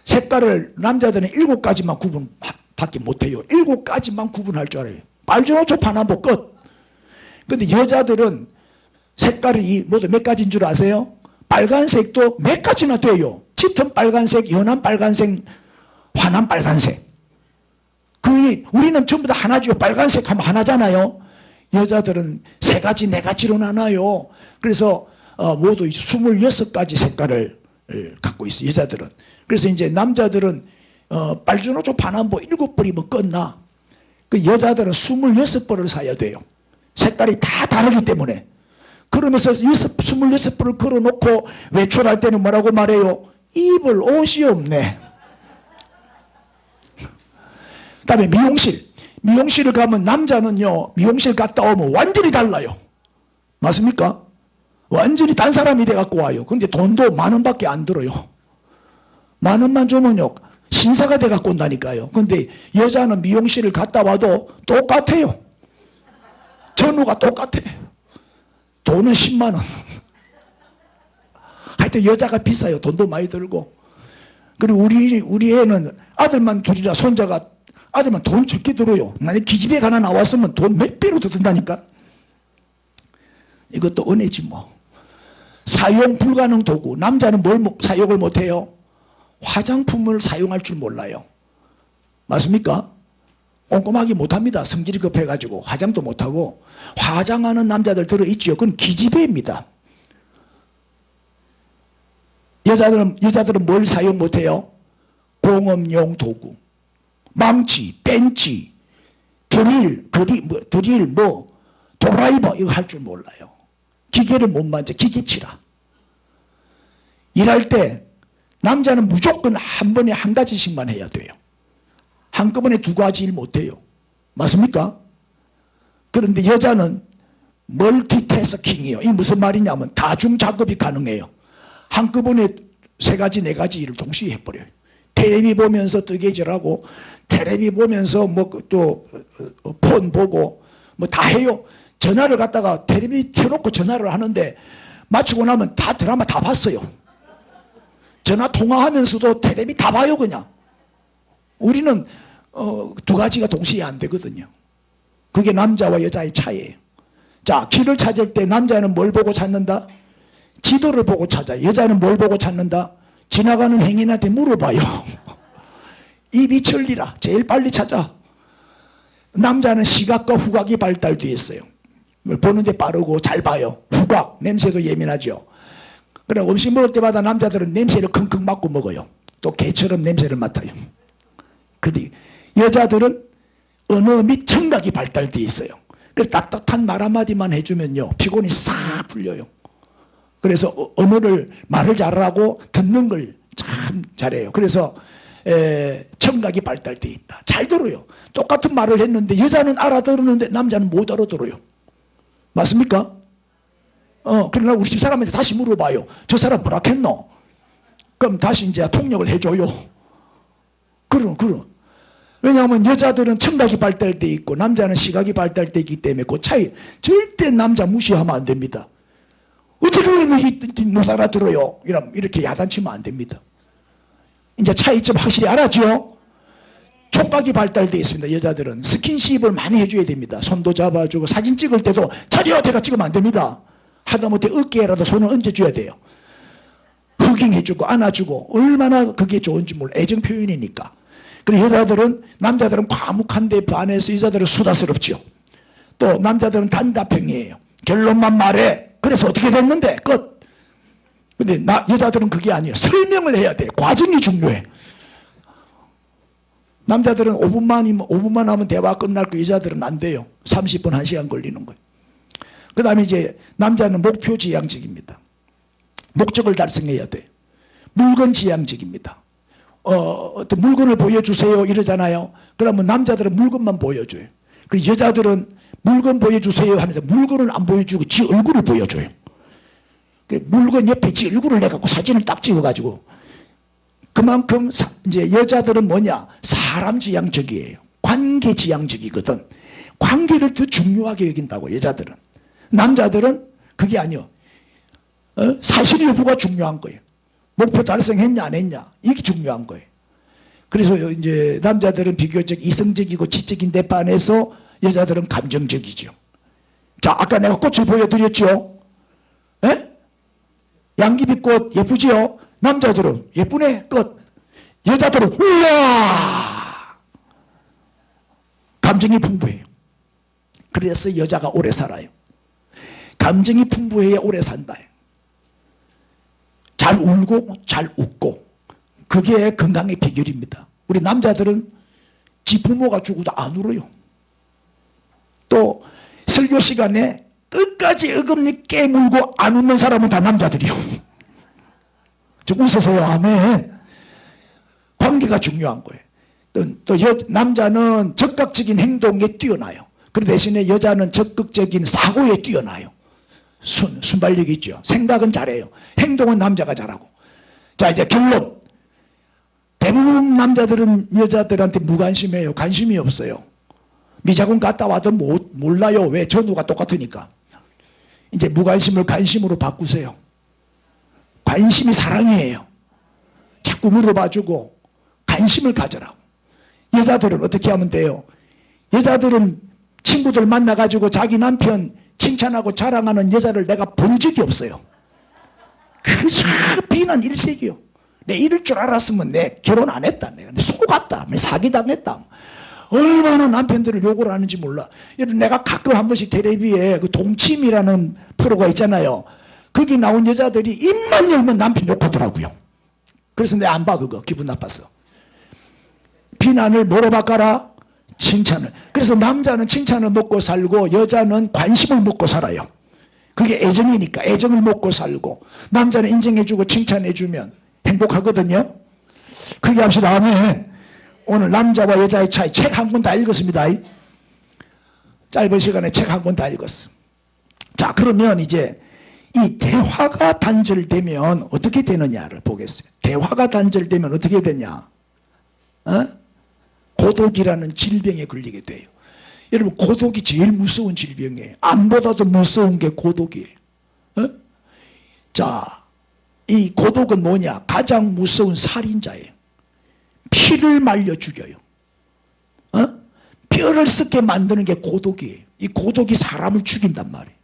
색깔을 남자들은 7가지만 구분밖에 못해요. 7가지만 구분할 줄 알아요. 빨주노초 파남보 끝. 근데 여자들은 색깔이 모두 몇 가지인 줄 아세요? 빨간색도 몇 가지나 돼요. 짙은 빨간색, 연한 빨간색, 환한 빨간색. 우리는 전부 다 하나죠. 빨간색 하면 하나잖아요. 여자들은 3가지, 4가지로 나눠요. 그래서 모두 26가지 색깔을 갖고 있어요. 여자들은. 그래서 이제 남자들은 빨주노초 파남보 7벌이면 끝나. 그 여자들은 26벌을 사야 돼요. 색깔이 다 다르기 때문에. 그러면서 26벌을 걸어놓고 외출할 때는 뭐라고 말해요? 입을 옷이 없네. 그 다음에 미용실을 가면 남자는요 미용실 갔다 오면 완전히 달라요. 맞습니까? 완전히 딴 사람이 돼갖고 와요. 근데 돈도 10,000원밖에 안 들어요. 10,000원만 주면요 신사가 돼갖고 온다니까요. 근데 여자는 미용실을 갔다 와도 똑같아요. 전후가 똑같아. 돈은 10만 원. 하여튼 여자가 비싸요. 돈도 많이 들고. 그리고 우리 애는 아들만 둘이라 손자가 아들만 돈 적게 들어요. 만약 기집애 하나 나왔으면 돈 몇 배로 더 든다니까. 이것도 은혜지 뭐. 사용 불가능 도구. 남자는 뭘 사용을 못해요? 화장품을 사용할 줄 몰라요. 맞습니까? 꼼꼼하게 못합니다. 성질이 급해가지고 화장도 못하고. 화장하는 남자들 들어있지요. 그건 기집애입니다. 여자들은 뭘 사용 못해요? 공업용 도구. 망치, 벤치, 드릴, 도라이버 이거 할 줄 몰라요. 기계를 못 만져. 기계치라. 일할 때 남자는 무조건 한 번에 한 가지씩만 해야 돼요. 한꺼번에 두 가지 일 못해요. 맞습니까? 그런데 여자는 멀티태스킹이에요. 이게 무슨 말이냐면 다중작업이 가능해요. 한꺼번에 세 가지 네 가지 일을 동시에 해버려요. 텔레비 보면서 뜨개질하고 텔레비 보면서 뭐 또 폰 보고 뭐 다 해요. 전화를 갖다가 텔레비 켜놓고 전화를 하는데 마치고 나면 다 드라마 다 봤어요. 전화 통화하면서도 텔레비 다 봐요 그냥. 우리는 두 가지가 동시에 안 되거든요. 그게 남자와 여자의 차이예요. 자, 길을 찾을 때 남자는 뭘 보고 찾는다? 지도를 보고 찾아요. 여자는 뭘 보고 찾는다? 지나가는 행인한테 물어봐요. 입이 천리라. 제일 빨리 찾아. 남자는 시각과 후각이 발달되어 있어요. 보는데 빠르고 잘 봐요. 후각, 냄새도 예민하죠. 그래 음식 먹을 때마다 남자들은 냄새를 킁킁 맡고 먹어요. 또 개처럼 냄새를 맡아요. 근데 여자들은 언어 및 청각이 발달되어 있어요. 그래서 따뜻한 말 한마디만 해주면요 피곤이 싹 풀려요. 그래서 언어를 말을 잘하고 듣는 걸 참 잘해요. 그래서 청각이 발달되어 있다. 잘 들어요. 똑같은 말을 했는데 여자는 알아들었는데 남자는 못 알아들어요. 맞습니까? 그러나 우리 집 사람한테 다시 물어봐요. 저 사람 뭐라 했노? 그럼 다시 이제 통역을 해줘요. 그럼. 왜냐하면 여자들은 청각이 발달되어 있고 남자는 시각이 발달되어 있기 때문에 그 차이 절대 남자 무시하면 안 됩니다. 어떻게 못 알아들어요? 이렇게 야단치면 안 됩니다. 이제 차이점 확실히 알았죠? 촉각이 발달되어 있습니다. 여자들은 스킨십을 많이 해줘야 됩니다. 손도 잡아주고 사진 찍을 때도 차려 대가 찍으면 안 됩니다. 하다못해 어깨에라도 손을 얹어줘야 돼요. 허깅해주고 안아주고 얼마나 그게 좋은지 몰라. 애정 표현이니까. 그리고 남자들은 과묵한데 반해서 여자들은 수다스럽죠. 또 남자들은 단답형이에요. 결론만 말해. 그래서 어떻게 됐는데 끝. 근데 여자들은 그게 아니에요. 설명을 해야 돼. 과정이 중요해. 남자들은 5분만 하면 대화가 끝날 거 여자들은 안 돼요. 30분 1시간 걸리는 거예요. 그 다음에 이제 남자는 목표 지향적입니다. 목적을 달성해야 돼. 물건 지향적입니다. 어떤 물건을 보여주세요 이러잖아요. 그러면 남자들은 물건만 보여줘요. 그리고 여자들은 물건 보여주세요 하는데 물건을 안 보여주고 지 얼굴을 보여줘요. 물건 옆에 지 얼굴을 내갖고 사진을 딱 찍어가지고 그만큼 이제 여자들은 뭐냐? 사람 지향적이에요. 관계 지향적이거든. 관계를 더 중요하게 여긴다고 여자들은. 남자들은 그게 아니요. 사실 여부가 중요한 거예요. 목표 달성했냐 안 했냐 이게 중요한 거예요. 그래서 이제 남자들은 비교적 이성적이고 지적인 데 반해서 여자들은 감정적이죠. 자, 아까 내가 꽃을 보여드렸죠. 에? 양귀비꽃 예쁘지요? 남자들은 예쁘네 끝. 여자들은 우와 감정이 풍부해요. 그래서 여자가 오래 살아요. 감정이 풍부해야 오래 산다. 잘 울고 잘 웃고 그게 건강의 비결입니다. 우리 남자들은 지 부모가 죽어도 안 울어요. 또 설교 시간에 끝까지 어금니 깨물고 안 웃는 사람은 다 남자들이요. 좀 웃으세요. 아멘. 관계가 중요한 거예요. 또 남자는 적극적인 행동에 뛰어나요. 그 대신에 여자는 적극적인 사고에 뛰어나요. 순발력이 있죠. 생각은 잘해요. 행동은 남자가 잘하고. 자, 이제 결론. 대부분 남자들은 여자들한테 무관심해요. 관심이 없어요. 미자군 갔다 와도 몰라요. 왜? 전우가 똑같으니까. 이제 무관심을 관심으로 바꾸세요. 관심이 사랑이에요. 자꾸 물어봐주고 관심을 가져라고. 여자들은 어떻게 하면 돼요? 여자들은 친구들 만나가지고 자기 남편 칭찬하고 자랑하는 여자를 내가 본 적이 없어요. 그저 비난 일색이요. 내 이럴 줄 알았으면 내 결혼 안 했다. 내가 속았다. 사기당했다. 얼마나 남편들을 욕을 하는지 몰라. 여러분, 내가 가끔 한 번씩 텔레비에 그 동침이라는 프로가 있잖아요. 거기 나온 여자들이 입만 열면 남편 욕하더라고요. 그래서 내가 안 봐. 그거 기분 나빴어. 비난을 뭐로 바꿔라? 칭찬을. 그래서 남자는 칭찬을 먹고 살고 여자는 관심을 먹고 살아요. 그게 애정이니까. 애정을 먹고 살고 남자는 인정해주고 칭찬해주면 행복하거든요. 그렇게 합시다. 아멘. 오늘 남자와 여자의 차이 책 한 권 다 읽었습니다. 짧은 시간에 책 한 권 다 읽었어. 자, 그러면 이제 이 대화가 단절되면 어떻게 되느냐를 보겠어요. 대화가 단절되면 어떻게 되냐? 고독이라는 질병에 걸리게 돼요. 여러분, 고독이 제일 무서운 질병이에요. 암보다도 무서운 게 고독이에요. 자, 이 고독은 뭐냐? 가장 무서운 살인자예요. 피를 말려 죽여요. 뼈를 썩게 만드는 게 고독이에요. 이 고독이 사람을 죽인단 말이에요.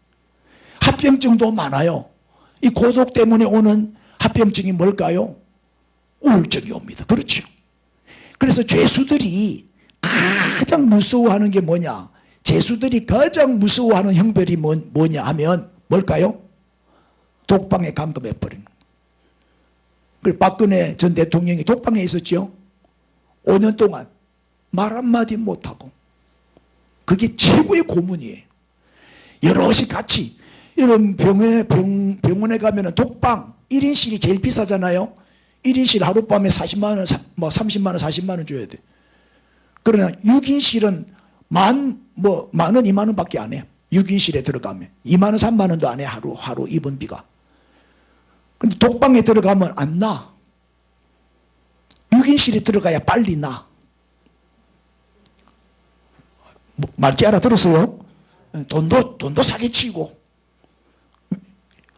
합병증도 많아요. 이 고독 때문에 오는 합병증이 뭘까요? 우울증이 옵니다. 그렇죠. 그래서 죄수들이 가장 무서워하는 게 뭐냐? 죄수들이 가장 무서워하는 형벌이 뭐냐 하면 뭘까요? 독방에 감금해버리는 거예요. 그리고 박근혜 전 대통령이 독방에 있었죠. 5년 동안 말 한마디 못하고. 그게 최고의 고문이에요. 여럿이 같이. 이런 병원에 가면 독방 1인실이 제일 비싸잖아요. 1인실 하룻밤에 40만 원, 30만 원, 40만 원 줘야 돼. 그러나 6인실은 만 원, 2만 원밖에 안 해. 6인실에 들어가면 2만 원, 3만 원도 안 해. 하루 입원비가. 근데 독방에 들어가면 안 나. 6인실에 들어가야 빨리 나. 말기 알아들었어요? 돈도 사기치고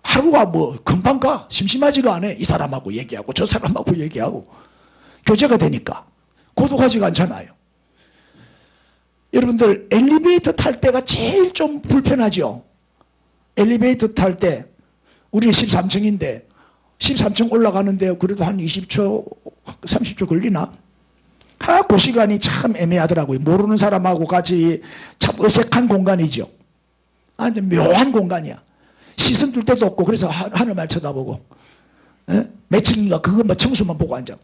하루가 금방 가. 심심하지가 않아. 이 사람하고 얘기하고 저 사람하고 얘기하고 교제가 되니까 고독하지가 않잖아요. 여러분들, 엘리베이터 탈 때가 제일 좀 불편하죠. 엘리베이터 탈 때 우리는 13층인데 13층 올라가는데 그래도 한 20초 30초 걸리나? 그 시간이 참 애매하더라고요. 모르는 사람하고 같이 참 어색한 공간이죠. 아주 묘한 공간이야. 시선 둘 데도 없고. 그래서 하늘만 쳐다보고 몇 층인가 그것만 청소만 보고 앉아.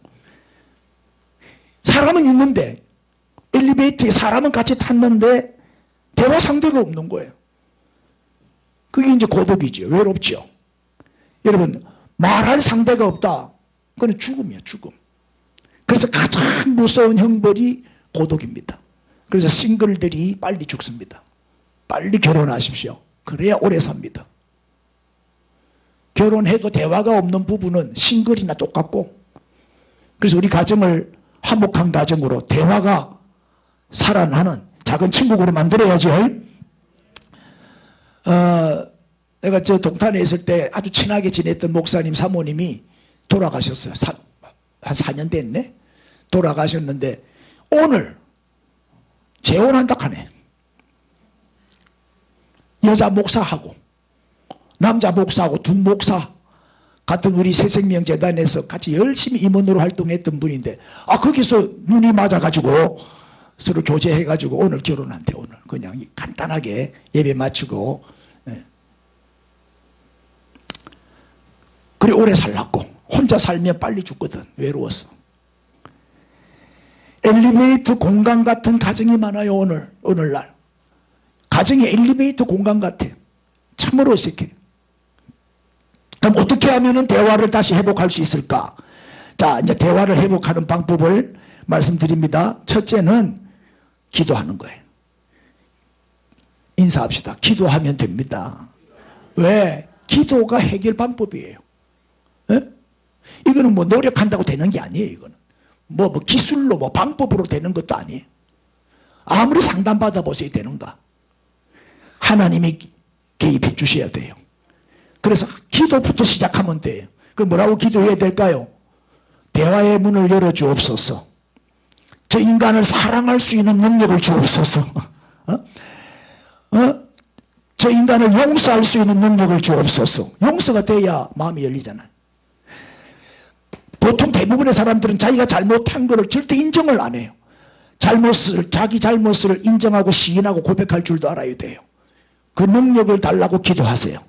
사람은 있는데 엘리베이터에 사람은 같이 탔는데 대화 상대가 없는 거예요. 그게 이제 고독이죠. 외롭죠. 여러분, 말할 상대가 없다. 그건 죽음이야. 죽음. 그래서 가장 무서운 형벌이 고독입니다. 그래서 싱글들이 빨리 죽습니다. 빨리 결혼하십시오. 그래야 오래 삽니다. 결혼해도 대화가 없는 부부는 싱글이나 똑같고. 그래서 우리 가정을 화목한 가정으로 대화가 살아나는 작은 친구로 만들어야죠. 내가 저 동탄에 있을 때 아주 친하게 지냈던 목사님 사모님이 돌아가셨어요. 한 4년 됐네. 돌아가셨는데 오늘 재혼한다 하네. 여자 목사하고 남자 목사하고 두 목사 같은 우리 새생명재단에서 같이 열심히 임원으로 활동했던 분인데 거기서 눈이 맞아가지고 서로 교제해가지고 오늘 결혼한대. 오늘 그냥 간단하게 예배 마치고. 그래 오래 살랐고. 혼자 살면 빨리 죽거든. 외로워서. 엘리베이터 공간 같은 가정이 많아요. 오늘날 가정이 엘리베이터 공간 같아. 참으로 어색해. 그럼 어떻게 하면 대화를 다시 회복할 수 있을까? 자, 이제 대화를 회복하는 방법을 말씀드립니다. 첫째는 기도하는 거예요. 인사합시다. 기도하면 됩니다. 왜? 기도가 해결 방법이에요. 에? 이거는 노력한다고 되는 게 아니에요. 이거는 기술로 방법으로 되는 것도 아니에요. 아무리 상담받아 보세요. 되는가? 하나님이 개입해 주셔야 돼요. 그래서 기도부터 시작하면 돼요. 그 뭐라고 기도해야 될까요? 대화의 문을 열어주옵소서. 저 인간을 사랑할 수 있는 능력을 주옵소서. 저 인간을 용서할 수 있는 능력을 주옵소서. 용서가 돼야 마음이 열리잖아요. 보통 대부분의 사람들은 자기가 잘못한 것을 절대 인정을 안 해요. 자기 잘못을 인정하고 시인하고 고백할 줄도 알아야 돼요. 그 능력을 달라고 기도하세요.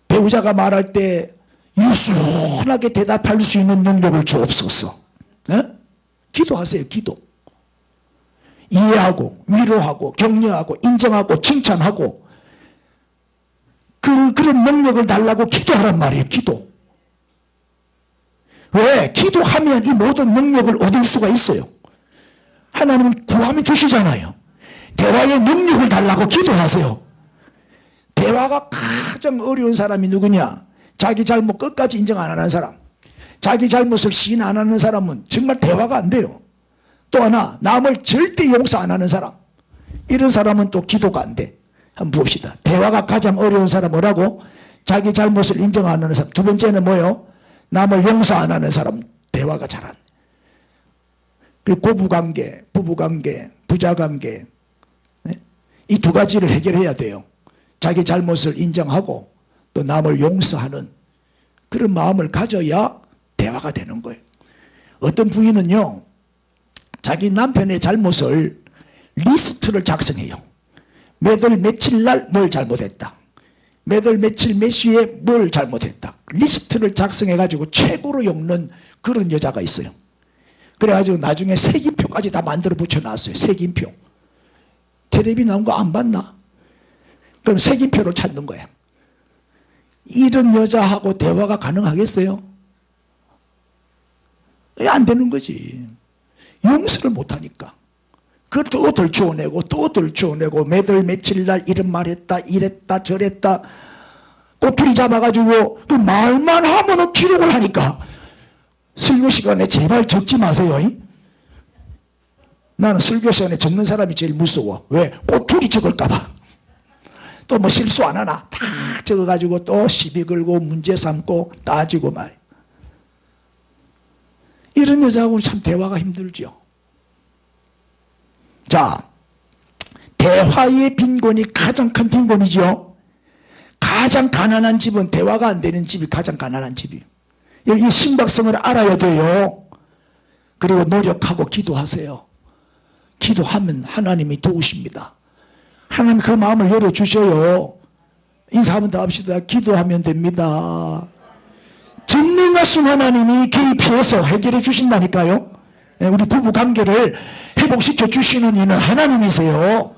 배우자가 말할 때 유순하게 대답할 수 있는 능력을 주옵소서. 기도하세요. 기도. 이해하고 위로하고 격려하고 인정하고 칭찬하고 그런 능력을 달라고 기도하란 말이에요. 기도. 왜? 기도하면 이 모든 능력을 얻을 수가 있어요. 하나님은 구하면 주시잖아요. 대화의 능력을 달라고 기도하세요. 대화가 가장 어려운 사람이 누구냐? 자기 잘못 끝까지 인정 안 하는 사람. 자기 잘못을 시인 안 하는 사람은 정말 대화가 안 돼요. 또 하나, 남을 절대 용서 안 하는 사람. 이런 사람은 또 기도가 안 돼. 한번 봅시다. 대화가 가장 어려운 사람 뭐라고? 자기 잘못을 인정 안 하는 사람. 두 번째는 뭐예요? 남을 용서 안 하는 사람. 대화가 잘 안 돼. 그리고 고부관계, 부부관계, 부자관계. 이 두 가지를 해결해야 돼요. 자기 잘못을 인정하고 또 남을 용서하는 그런 마음을 가져야 대화가 되는 거예요. 어떤 부인은요, 자기 남편의 잘못을 리스트를 작성해요. 몇월 며칠 날 뭘 잘못했다. 몇월 며칠 몇 시에 뭘 잘못했다. 리스트를 작성해가지고 최고로 엮는 그런 여자가 있어요. 그래가지고 나중에 색임표까지 다 만들어 붙여놨어요. 색임표. 텔레비 나온 거 안 봤나? 그럼 색임표를 찾는 거예요. 이런 여자하고 대화가 가능하겠어요? 안 되는 거지. 용서를 못하니까. 그걸 또 들추어내고 또 들추어내고 몇월 며칠 날 이런 말 했다 이랬다 저랬다 꼬투리 잡아가지고 그 말만 하면은 기록을 하니까 설교 시간에 제발 적지 마세요. 나는 설교 시간에 적는 사람이 제일 무서워. 왜? 꼬투리 적을까봐. 또 뭐 실수 안 하나 다 적어가지고 또 시비 걸고 문제 삼고 따지고 말. 이런 여자하고는 참 대화가 힘들죠. 자, 대화의 빈곤이 가장 큰 빈곤이죠. 가장 가난한 집은 대화가 안 되는 집이 가장 가난한 집이에요. 이 심박성을 알아야 돼요. 그리고 노력하고 기도하세요. 기도하면 하나님이 도우십니다. 하나님 그 마음을 열어주셔요. 인사 한번 더 합시다. 기도하면 됩니다. 전능하신 하나님이 개입해서 해결해 주신다니까요. 우리 부부 관계를 회복시켜 주시는 이는 하나님이세요.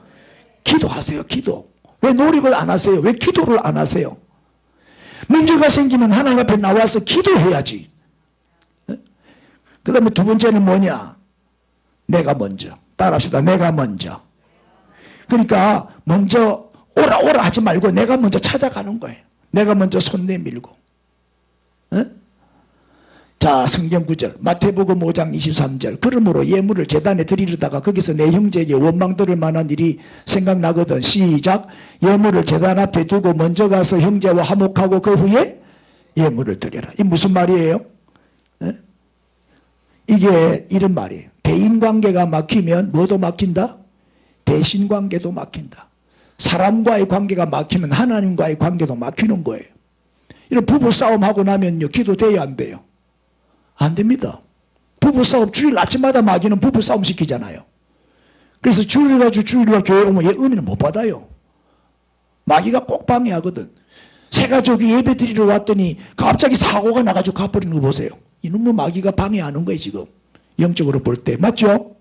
기도하세요. 기도. 왜 노력을 안 하세요? 왜 기도를 안 하세요? 문제가 생기면 하나님 앞에 나와서 기도해야지. 그 다음에 두 번째는 뭐냐? 내가 먼저. 따라합시다. 내가 먼저. 그러니까 먼저 오라 오라 하지 말고 내가 먼저 찾아가는 거예요. 내가 먼저 손 내밀고. 자, 성경 구절 마태복음 5장 23절. 그러므로 예물을 제단에 드리려다가 거기서 내 형제에게 원망 들을 만한 일이 생각나거든. 시작. 예물을 제단 앞에 두고 먼저 가서 형제와 화목하고 그 후에 예물을 드려라. 이 무슨 말이에요? 이게 이런 말이에요. 대인관계가 막히면 뭐도 막힌다? 대신관계도 막힌다. 사람과의 관계가 막히면 하나님과의 관계도 막히는 거예요. 이런 부부싸움하고 나면요, 기도돼야 안 돼요? 안 됩니다. 부부싸움 주일 아침마다 마귀는 부부싸움 시키잖아요. 그래서 주일날 교회 오면 얘 은혜를 못 받아요. 마귀가 꼭 방해하거든. 새 가족이 예배 드리러 왔더니 갑자기 사고가 나가지고 가버리는 거 보세요. 이놈의 마귀가 방해하는 거예요. 지금 영적으로 볼 때. 맞죠?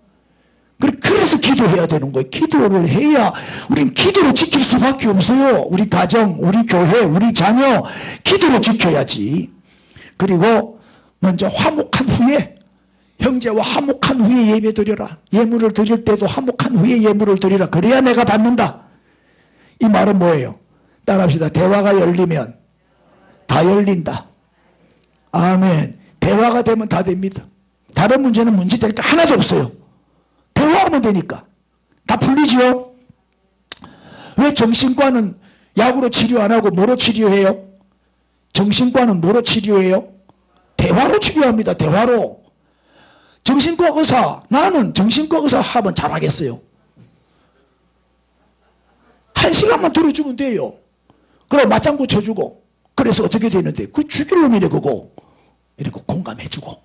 그래서 기도해야 되는 거예요. 기도를 해야 우린 기도로 지킬 수밖에 없어요. 우리 가정, 우리 교회, 우리 자녀 기도로 지켜야지. 그리고 먼저 화목한 후에 형제와 화목한 후에 예배 드려라. 예물을 드릴 때도 화목한 후에 예물을 드리라. 그래야 내가 받는다. 이 말은 뭐예요? 따라합시다. 대화가 열리면 다 열린다. 아멘. 대화가 되면 다 됩니다. 다른 문제는 문제 될 게 하나도 없어요. 대화하면 되니까 다 풀리지요. 왜 정신과는 약으로 치료 안 하고 뭐로 치료해요? 정신과는 뭐로 치료해요? 대화로 치료합니다. 대화로. 정신과 의사, 나는 정신과 의사 하면 잘하겠어요. 1시간만 들어주면 돼요. 그럼 맞장구 쳐주고, 그래서 어떻게 되는데, 그 죽일 놈이래 그거. 이러고 공감해주고,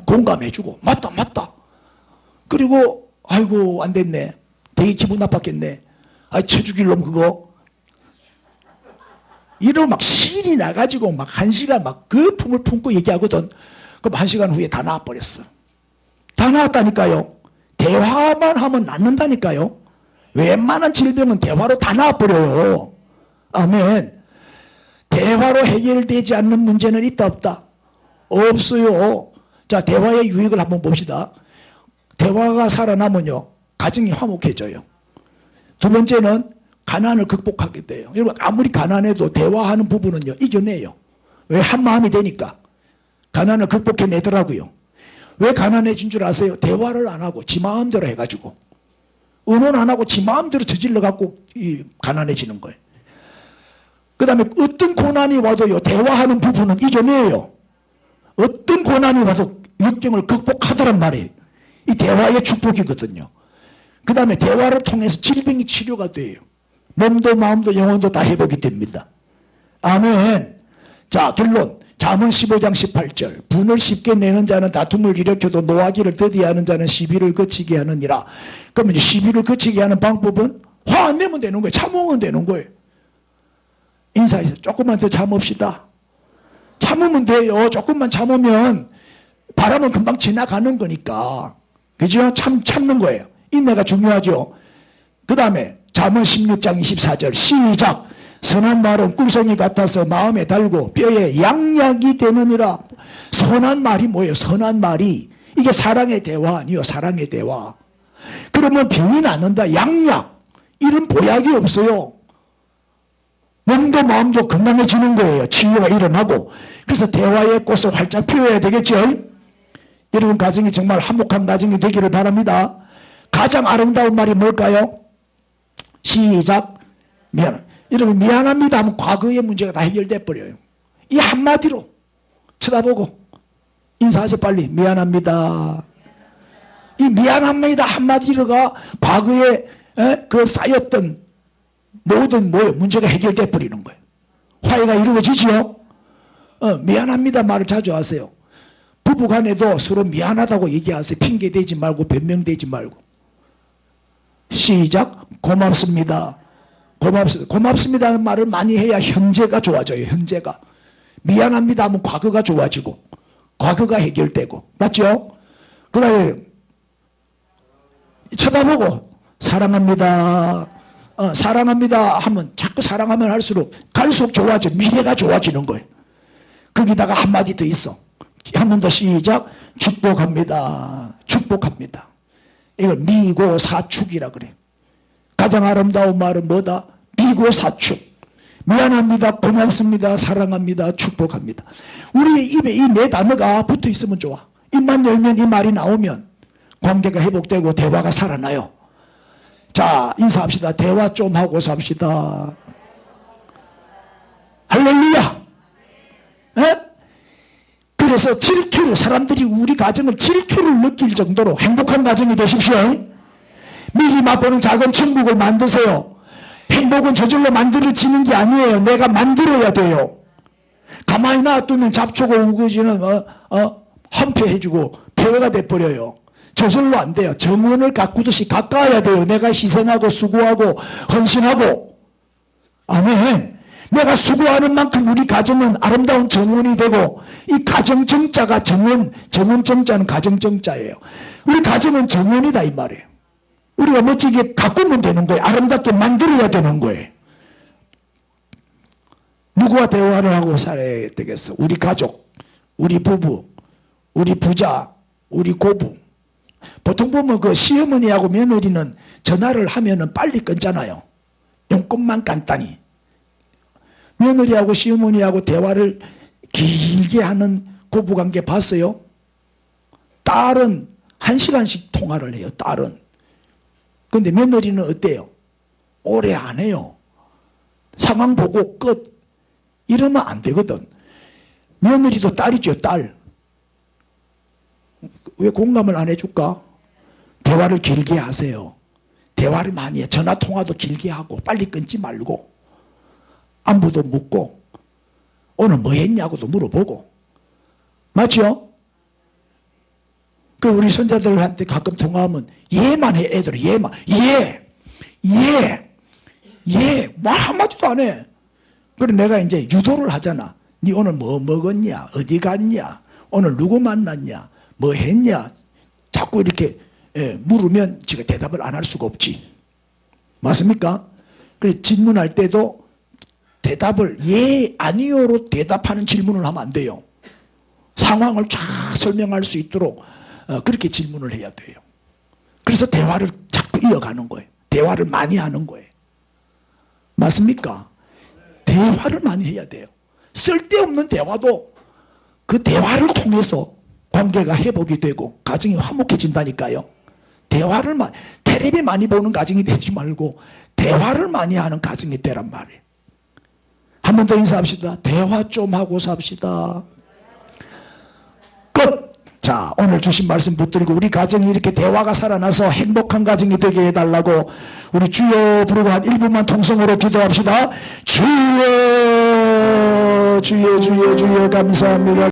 공감해주고, 맞다 맞다. 그리고 아이고 안 됐네, 되게 기분 나빴겠네, 아 쳐 죽일 놈 그거. 이러고 막 신이 나가지고 막 1시간 막 그 품을 품고 얘기하거든. 그럼 1시간 후에 다 나와버렸어. 다 나왔다니까요. 대화만 하면 낫는다니까요. 웬만한 질병은 대화로 다 나와버려요. 아멘. 대화로 해결되지 않는 문제는 있다 없다? 없어요. 자, 대화의 유익을 한번 봅시다. 대화가 살아나면요, 가정이 화목해져요. 두 번째는 가난을 극복하게 돼요. 여러분, 아무리 가난해도 대화하는 부분은요, 이겨내요. 왜? 한마음이 되니까. 가난을 극복해내더라고요. 왜 가난해진 줄 아세요? 대화를 안 하고 지 마음대로 해가지고, 의논 안 하고 지 마음대로 저질러갖고 가난해지는 거예요. 그 다음에 어떤 고난이 와도요, 대화하는 부분은 이겨내요. 어떤 고난이 와도 역경을 극복하더란 말이에요. 이 대화의 축복이거든요. 그 다음에 대화를 통해서 질병이 치료가 돼요. 몸도 마음도 영혼도 다 회복이 됩니다. 아멘. 자, 결론. 잠언 15장 18절. 분을 쉽게 내는 자는 다툼을 일으켜도 노하기를 더디하는 자는 시비를 그치게 하느니라. 그러면 이제 시비를 그치게 하는 방법은 화 안 내면 되는 거예요. 참으면 되는 거예요. 인사해서 조금만 더 참읍시다. 참으면 돼요. 조금만 참으면 바람은 금방 지나가는 거니까. 그죠? 참는 거예요. 인내가 중요하죠. 그 다음에 잠언 16장 24절 시작. 선한 말은 꿀송이 같아서 마음에 달고 뼈에 양약이 되느니라. 선한 말이 뭐예요? 선한 말이. 이게 사랑의 대화 아니요, 사랑의 대화. 그러면 병이 낫는다. 양약. 이런 보약이 없어요. 몸도 마음도 건강해지는 거예요. 치유가 일어나고. 그래서 대화의 꽃을 활짝 피워야 되겠죠. 여러분 가정이 정말 화목한 가정이 되기를 바랍니다. 가장 아름다운 말이 뭘까요? 시작. 여러분 미안합니다 하면 과거의 문제가 다 해결돼 버려요. 이 한마디로 쳐다보고 인사하세요. 빨리. 미안합니다. 이 미안합니다 한마디로가 과거에 그 쌓였던 모든 문제가 해결돼 버리는 거예요. 화해가 이루어지지요. 미안합니다 말을 자주 하세요. 부부간에도 서로 미안하다고 얘기하세요. 핑계대지 말고 변명대지 말고. 시작. 고맙습니다. 고맙습니다. 고맙습니다는 말을 많이 해야 현재가 좋아져요. 현재가. 미안합니다 하면 과거가 좋아지고 과거가 해결되고. 맞죠? 그 다음에 쳐다보고 사랑합니다. 사랑합니다 하면 자꾸 사랑하면 할수록 갈수록 좋아져. 미래가 좋아지는 거예요. 거기다가 한마디 더 있어. 한 번 더 시작. 축복합니다. 축복합니다. 이걸 미고사축이라 그래. 가장 아름다운 말은 뭐다? 미고사축. 미안합니다. 고맙습니다. 사랑합니다. 축복합니다. 우리 입에 이 네 단어가 붙어 있으면 좋아. 입만 열면 이 말이 나오면 관계가 회복되고 대화가 살아나요. 자, 인사합시다. 대화 좀 하고 삽시다. 할렐루야. 에? 그래서 질투, 사람들이 우리 가정을 질투를 느낄 정도로 행복한 가정이 되십시오. 미리 맛보는 작은 천국을 만드세요. 행복은 저절로 만들어지는 게 아니에요. 내가 만들어야 돼요. 가만히 놔두면 잡초고 우거지는 한패해주고 폐허가 돼버려요. 저절로 안 돼요. 정원을 가꾸듯이 가까워야 돼요. 내가 희생하고 수고하고 헌신하고. 아멘. 내가 수고하는 만큼 우리 가정은 아름다운 정원이 되고, 이 가정정자가 정원정자는 가정정자예요. 우리 가정은 정원이다 이 말이에요. 우리가 멋지게 가꾸면 되는 거예요. 아름답게 만들어야 되는 거예요. 누구와 대화를 하고 살아야 되겠어? 우리 가족, 우리 부부, 우리 부자, 우리 고부. 보통 보면 그 시어머니하고 며느리는 전화를 하면은 빨리 끊잖아요. 용건만 간단히. 며느리하고 시어머니하고 대화를 길게 하는 고부관계 봤어요? 딸은 1시간씩 통화를 해요. 딸은. 근데 며느리는 어때요? 오래 안 해요. 상황 보고 끝. 이러면 안 되거든. 며느리도 딸이죠, 딸. 왜 공감을 안 해줄까? 대화를 길게 하세요. 대화를 많이 해. 전화 통화도 길게 하고 빨리 끊지 말고 안부도 묻고 오늘 뭐 했냐고도 물어보고. 맞죠? 그 우리 손자들한테 가끔 통화하면 예만 해. 애들은 예만. 말 한마디도 안 해. 그래 내가 이제 유도를 하잖아. 니 오늘 뭐 먹었냐? 어디 갔냐? 오늘 누구 만났냐? 뭐 했냐? 자꾸 이렇게 물으면 지가 대답을 안 할 수가 없지. 맞습니까? 그래 질문할 때도 대답을 예, 아니요로 대답하는 질문을 하면 안 돼요. 상황을 쫙 설명할 수 있도록 그렇게 질문을 해야 돼요. 그래서 대화를 자꾸 이어가는 거예요. 대화를 많이 하는 거예요. 맞습니까? 대화를 많이 해야 돼요. 쓸데없는 대화도 그 대화를 통해서 관계가 회복이 되고 가정이 화목해진다니까요. 대화를 텔레비 많이 보는 가정이 되지 말고 대화를 많이 하는 가정이 되란 말이에요. 한 번 더 인사합시다. 대화 좀 하고 삽시다. 끝. 자, 오늘 주신 말씀 붙들고 우리 가정이 이렇게 대화가 살아나서 행복한 가정이 되게 해달라고 우리 주여 부르고 한 1분만 통성으로 기도합시다. 주여 주여 주여 주여 감사합니다.